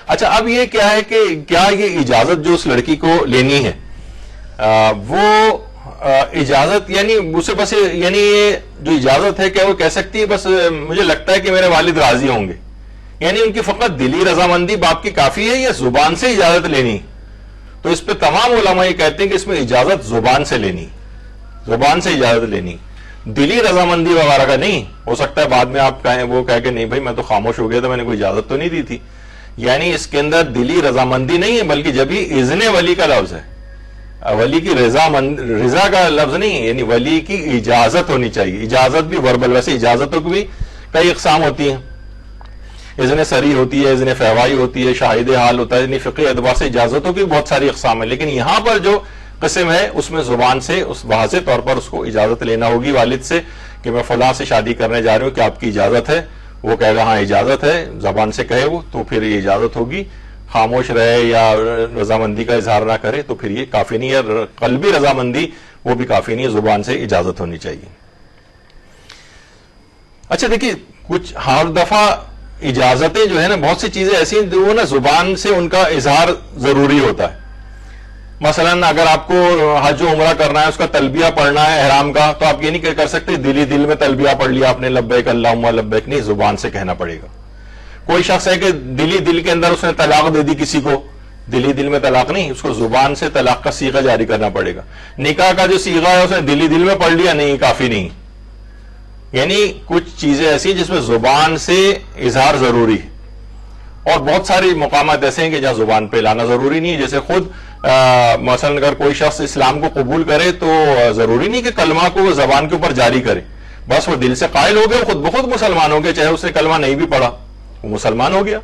اچھا اب یہ کیا ہے کہ کیا یہ اجازت جو اس لڑکی کو لینی ہے وہ اجازت یعنی اسے بس یعنی یہ جو اجازت ہے کیا وہ کہہ سکتی ہے بس مجھے لگتا ہے کہ میرے والد راضی ہوں گے، یعنی ان کی فقط دلی رضامندی باپ کی کافی ہے یا زبان سے اجازت لینی؟ تو اس پہ تمام علماء یہ کہتے ہیں کہ اس میں اجازت زبان سے لینی، زبان سے اجازت لینی، دلی رضامندی وغیرہ کا نہیں۔ ہو سکتا ہے بعد میں آپ کہیں وہ کہہ کہ نہیں بھائی میں تو خاموش ہو گیا تھا، میں نے کوئی اجازت تو نہیں دی تھی، یعنی اس کے اندر دلی رضامندی نہیں ہے بلکہ جب ہی اذن ولی کا لفظ ہے، ولی کی رضا کا لفظ نہیں ہے، یعنی ولی کی اجازت ہونی چاہیے۔ اجازت بھی وربل، ویسے اجازتوں کی بھی کئی اقسام ہوتی ہیں، اذن سری ہوتی ہے، اذن فہوائی ہوتی ہے، شاہد حال ہوتا ہے، یعنی فقہی اعتبار سے اجازتوں کی بہت ساری اقسام ہیں، لیکن یہاں پر جو قسم ہے اس میں زبان سے اس واضح طور پر اس کو اجازت لینا ہوگی والد سے کہ میں فلاں سے شادی کرنے جا رہی ہوں، کہ آپ کی اجازت ہے؟ وہ کہے گا ہاں اجازت ہے، زبان سے کہے وہ تو پھر یہ اجازت ہوگی، خاموش رہے یا رضامندی کا اظہار نہ کرے تو پھر یہ کافی نہیں ہے، قلبی رضامندی وہ بھی کافی نہیں ہے، زبان سے اجازت ہونی چاہیے۔ اچھا دیکھیے کچھ ہر دفعہ اجازتیں جو ہے نا بہت سی چیزیں ایسی ہیں جو نا زبان سے ان کا اظہار ضروری ہوتا ہے۔ مثلا اگر آپ کو حج و عمرہ کرنا ہے، اس کا تلبیہ پڑھنا ہے احرام کا، تو آپ یہ نہیں کر سکتے دل میں تلبیہ پڑھ لیا آپ نے لبیک اللہم لبیک، نہیں، زبان سے کہنا پڑے گا۔ کوئی شخص ہے کہ دل کے اندر اس نے طلاق دے دی کسی کو، دل میں طلاق نہیں، اس کو زبان سے طلاق کا صیغہ جاری کرنا پڑے گا۔ نکاح کا جو صیغہ ہے اس نے دل میں پڑھ لیا، نہیں، کافی نہیں، یعنی کچھ چیزیں ایسی ہیں جس میں زبان سے اظہار ضروری ہے، اور بہت سارے مقامات ایسے ہیں کہ جہاں زبان پہ لانا ضروری نہیں ہے، جیسے خود مثلا اگر کوئی شخص اسلام کو قبول کرے تو ضروری نہیں کہ کلمہ کو وہ زبان کے اوپر جاری کرے، بس وہ دل سے قائل ہو گیا، خود بخود مسلمان ہو گیا، چاہے اس نے کلمہ نہیں بھی پڑھا، وہ مسلمان ہو گیا۔